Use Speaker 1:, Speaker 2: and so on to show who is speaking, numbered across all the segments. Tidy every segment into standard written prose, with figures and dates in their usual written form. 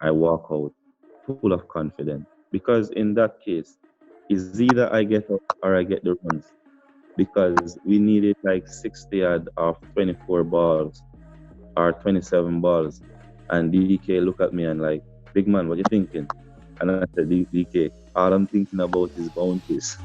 Speaker 1: I walk out full of confidence. Because in that case, it's either I get up or I get the runs. Because we needed like 60 odd of 24 balls or 27 balls. And DK look at me and like, big man, what you thinking? And I said, DK, all I'm thinking about is bounties.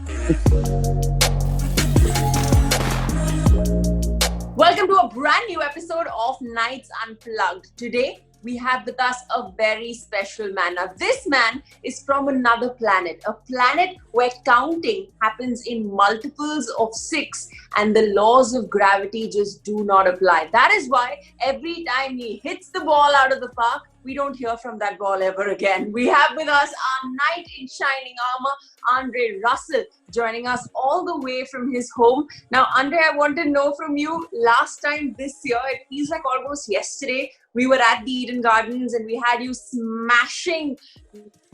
Speaker 2: Welcome to a brand new episode of Nights Unplugged. Today, we have with us a very special man. Now, this man is from another planet, a planet where counting happens in multiples of 6 and the laws of gravity just do not apply. That is why every time he hits the ball out of the park, we don't hear from that ball ever again. We have with us our knight in shining armor, Andre Russell, joining us all the way from his home. Now, Andre, I want to know from you, last time this year, it feels like almost yesterday, we were at the Eden Gardens and we had you smashing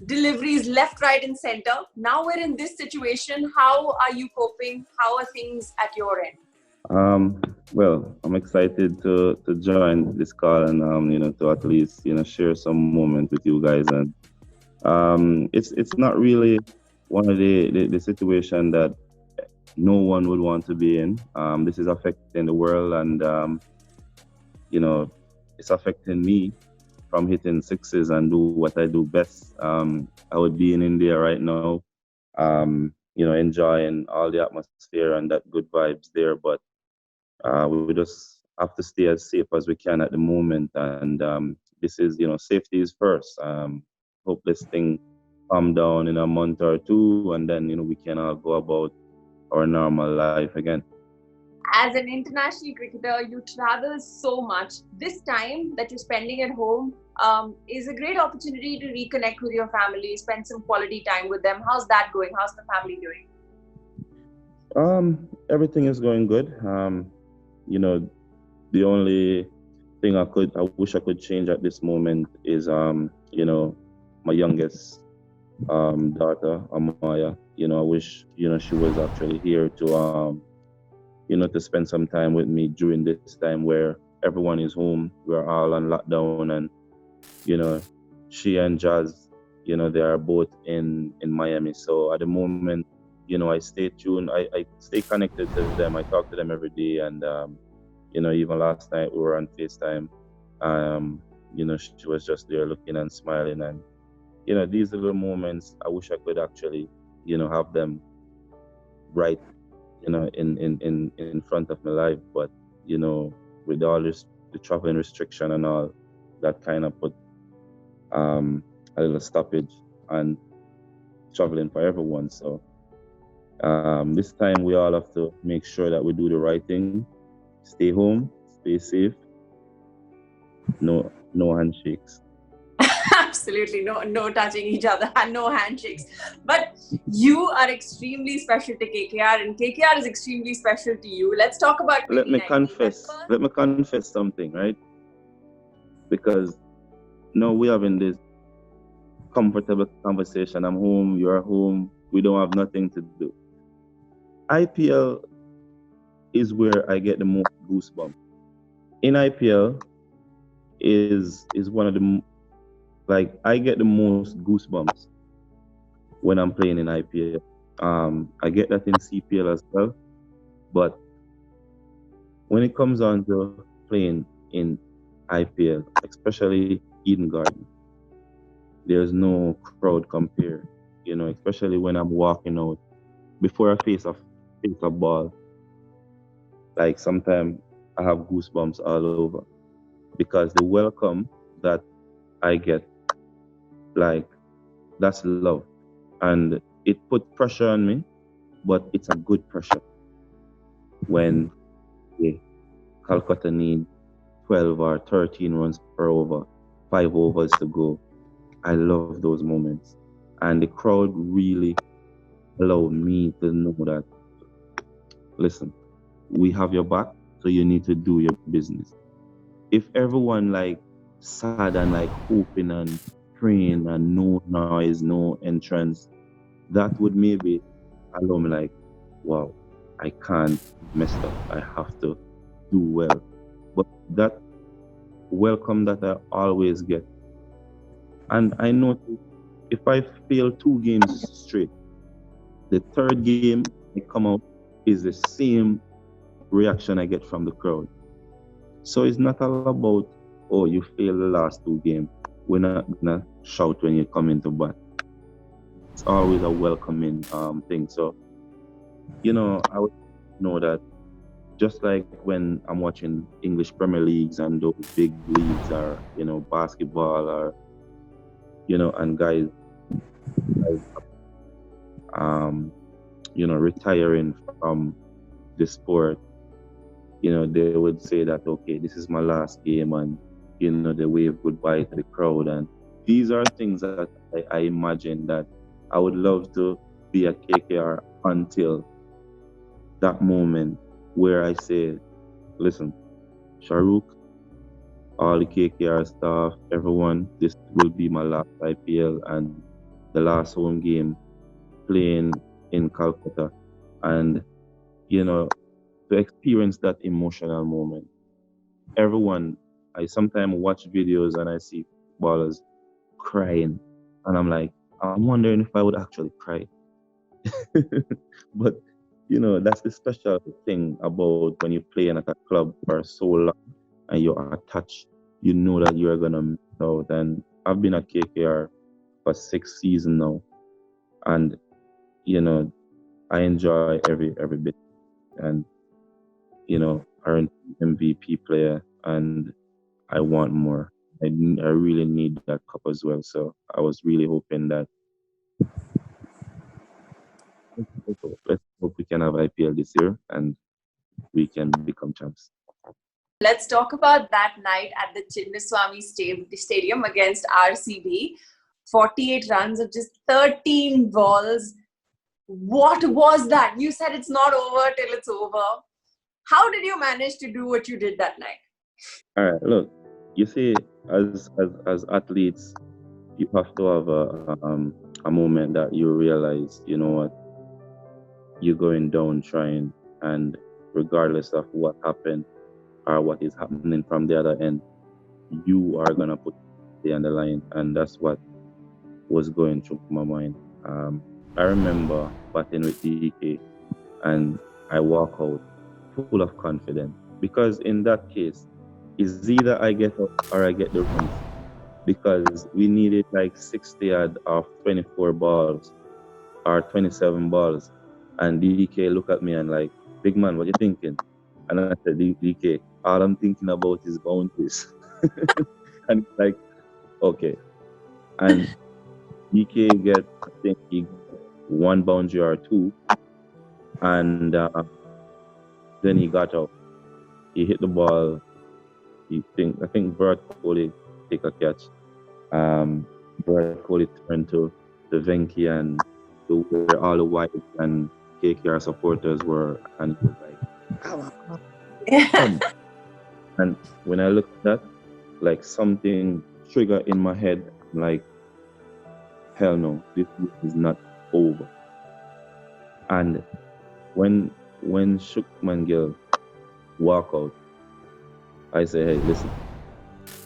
Speaker 2: deliveries left, right, and center. Now we're in this situation. How are you coping? How are things at your end?
Speaker 1: Well, I'm excited to join this call and to at least share some moment with you guys. And it's not really one of the situation that no one would want to be in. This is affecting the world, and it's affecting me from hitting sixes and do what I do best. I would be in India right now, enjoying all the atmosphere and that good vibes there, but we just have to stay as safe as we can at the moment. And this is, safety is first. Hope this thing calm down in a month or two, and then, we can all go about our normal life again.
Speaker 2: As an international cricketer, you travel so much. This time that you're spending at home is a great opportunity to reconnect with your family, spend some quality time with them. How's that going? How's the family doing?
Speaker 1: Everything is going good. The only thing I wish I could change at this moment is, my youngest daughter, Amaya. I wish, she was actually here to spend some time with me during this time where everyone is home. We're all on lockdown, and, she and Jazz, they are both in Miami. So at the moment, I stay tuned. I stay connected to them. I talk to them every day, and even last night we were on FaceTime. She was just there looking and smiling, and these little moments, I wish I could actually, have them right, in front of my life. But with all this, the traveling restriction and all, that kind of put a little stoppage on traveling for everyone. So this time we all have to make sure that we do the right thing. Stay home, stay safe. No handshakes.
Speaker 2: Absolutely, no touching each other and no handshakes. But you are extremely special to KKR, and KKR is extremely special to you. Let's talk about.
Speaker 1: Let me confess something, right? Because we're having this comfortable conversation. I'm home, you're home. We don't have nothing to do. IPL is where I get the most goosebumps. In IPL is one of the, like, I get the most goosebumps when I'm playing in IPL. I get that in CPL as well, but when it comes on to playing in IPL, especially Eden Garden, there's no crowd compare. Especially when I'm walking out before I face a ball. Like, sometimes I have goosebumps all over because the welcome that I get, like, that's love, and it put pressure on me, but it's a good pressure. When Kolkata need 12 or 13 runs per over, 5 overs to go, I love those moments, and the crowd really allowed me to know that, listen, we have your back, so you need to do your business. If everyone like sad and like hoping and praying and no noise, no entrance, that would maybe allow me like, wow, I can't mess up. I have to do well. But that welcome that I always get And I noticed if I fail 2 games straight, the third game I come out is the same reaction I get from the crowd. So it's not all about, oh, you failed the last 2 games. We're not gonna shout when you come into bat. It's always a welcoming thing. So, I would know that just like when I'm watching English Premier Leagues and those big leagues are, basketball or, and guys um, retiring from the sport, they would say that, okay, this is my last game, and, they wave goodbye to the crowd. And these are things that I imagine that I would love to be at KKR until that moment where I say, listen, Shahrukh, all the KKR staff, everyone, this will be my last IPL and the last home game playing in Calcutta. And, you know, to experience that emotional moment. Everyone, I sometimes watch videos and I see footballers crying, and I'm like, I'm wondering if I would actually cry. But that's the special thing about when you play in at a club for so long and you're attached. You know that you're gonna miss out. And I've been at KKR for 6 seasons now, and I enjoy every bit. And are an MVP player, and I want more. I really need that cup as well. So I was really hoping that let's hope we can have IPL this year and we can become champs.
Speaker 2: Let's talk about that night at the Chinnaswamy Stadium against RCB. 48 runs of just 13 balls. What was that? You said it's not over till it's over. How did you manage to do what you did that night?
Speaker 1: All right, look, you see, as athletes, you have to have a moment that you realize, you know what, you're going down trying, and regardless of what happened or what is happening from the other end, you are gonna put the underline, and that's what was going through my mind. I remember batting with DK, and I walk out full of confidence because in that case, it's either I get up or I get the runs because we needed like 60 of 24 balls or 27 balls, and DK look at me and like, big man, what you thinking? And I said, DK, all I'm thinking about is bounties. And it's like, okay. And DK get, I think he got one boundary or two, and then he got out. He hit the ball. I think Virat Kohli take a catch. Um, Virat Kohli turned to Venki and to where all the white and KKR supporters were, and he was like, "Come on, come!" And when I looked at that, like something triggered in my head, like, hell no, this is not over. And when Shukman Gill walk out, I say, hey, listen,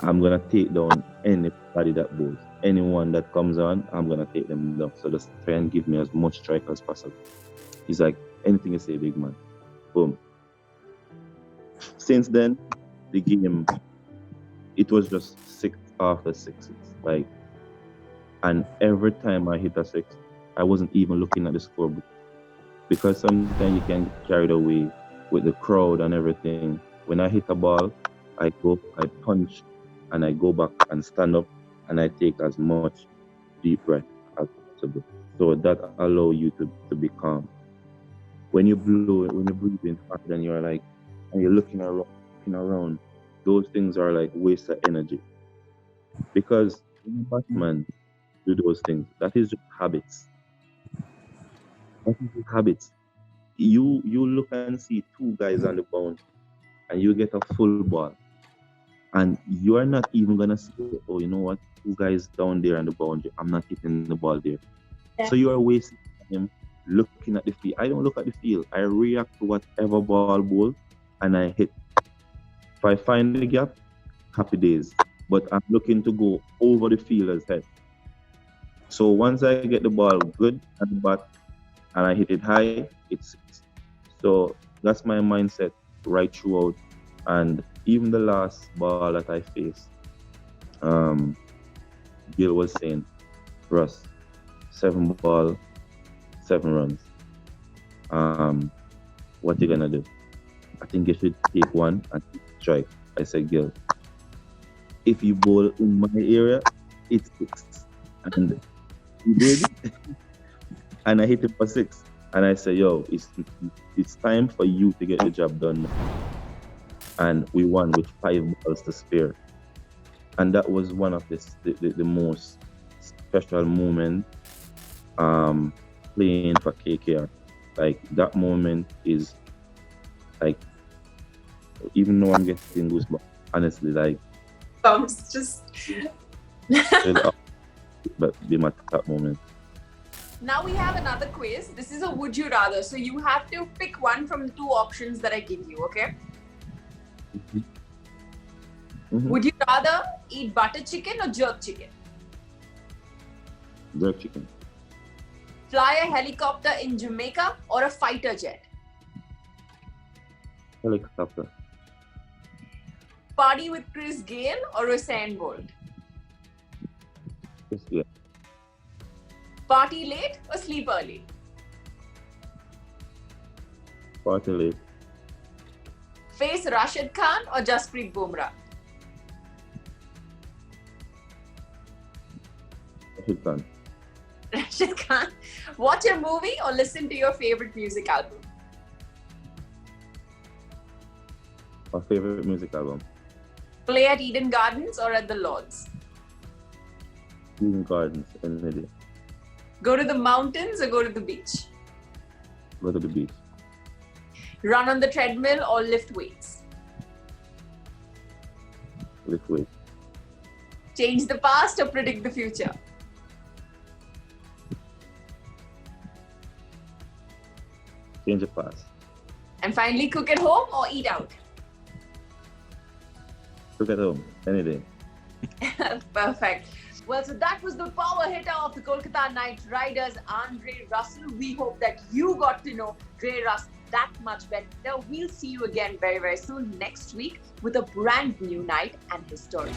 Speaker 1: I'm gonna take down anybody that bowls. Anyone that comes on, I'm gonna take them down. So just try and give me as much strike as possible. He's like, anything you say, big man. Boom. Since then, the game, it was just six after sixes. Like, and every time I hit a six, I wasn't even looking at the scoreboard because sometimes you can get carried away with the crowd and everything. When I hit a ball, I punch, and I go back and stand up, and I take as much deep breath as possible. So that allow you to be calm. When you're breathing hard and you're like, and you're looking around, those things are like waste of energy. Because when a Batman do those things, that is just habits. That is just habits. You look and see two guys on the boundary and you get a full ball, and you are not even gonna say, oh, you know what, two guys down there on the boundary, I'm not hitting the ball there. So you are wasting time looking at the field. I don't look at the field. I react to whatever ball and I hit. If I find the gap, happy days. but I'm looking to go over the fielder's head. So once I get the ball good at the bat and I hit it high, it's six. So that's my mindset right throughout. And even the last ball that I faced, um, Gil was saying, Russ, 7 ball, 7 runs. What you gonna do? I think you should take one and strike. I said, Gil, if you bowl in my area, it's six. And he did, and I hit it for six. And I said, yo, it's time for you to get the job done now. And we won with 5 balls to spare. And that was one of the most special moments playing for KKR. Like, that moment is like, even though I'm getting goosebumps, honestly, like,
Speaker 2: Just
Speaker 1: but be my top moment.
Speaker 2: now we have another quiz. This is a would you rather. So you have to pick one from the 2 options that I give you, okay? Would you rather eat butter chicken or jerk chicken?
Speaker 1: Jerk chicken.
Speaker 2: Fly a helicopter in Jamaica or a fighter jet?
Speaker 1: Helicopter.
Speaker 2: Party with Chris Gayle or Usain Bolt?
Speaker 1: Yeah.
Speaker 2: Party late or sleep early?
Speaker 1: Party late.
Speaker 2: Face Rashid Khan or Jasprit Bumrah?
Speaker 1: Rashid Khan.
Speaker 2: Rashid Khan. Watch a movie or listen to your favorite music album?
Speaker 1: My favorite music album.
Speaker 2: Play at Eden Gardens or at the Lords?
Speaker 1: Eden Gardens, any day.
Speaker 2: Go to the mountains or go to the beach?
Speaker 1: Go to the beach.
Speaker 2: Run on the treadmill or lift weights?
Speaker 1: Lift weight.
Speaker 2: Change the past or predict the future?
Speaker 1: Change the past.
Speaker 2: And finally, cook at home or eat out?
Speaker 1: Cook at home, any day.
Speaker 2: Perfect. Well, so that was the power hitter of the Kolkata Knight Riders, Andre Russell. We hope that you got to know Dre Russ that much better. We'll see you again very, very soon next week with a brand new night and his story.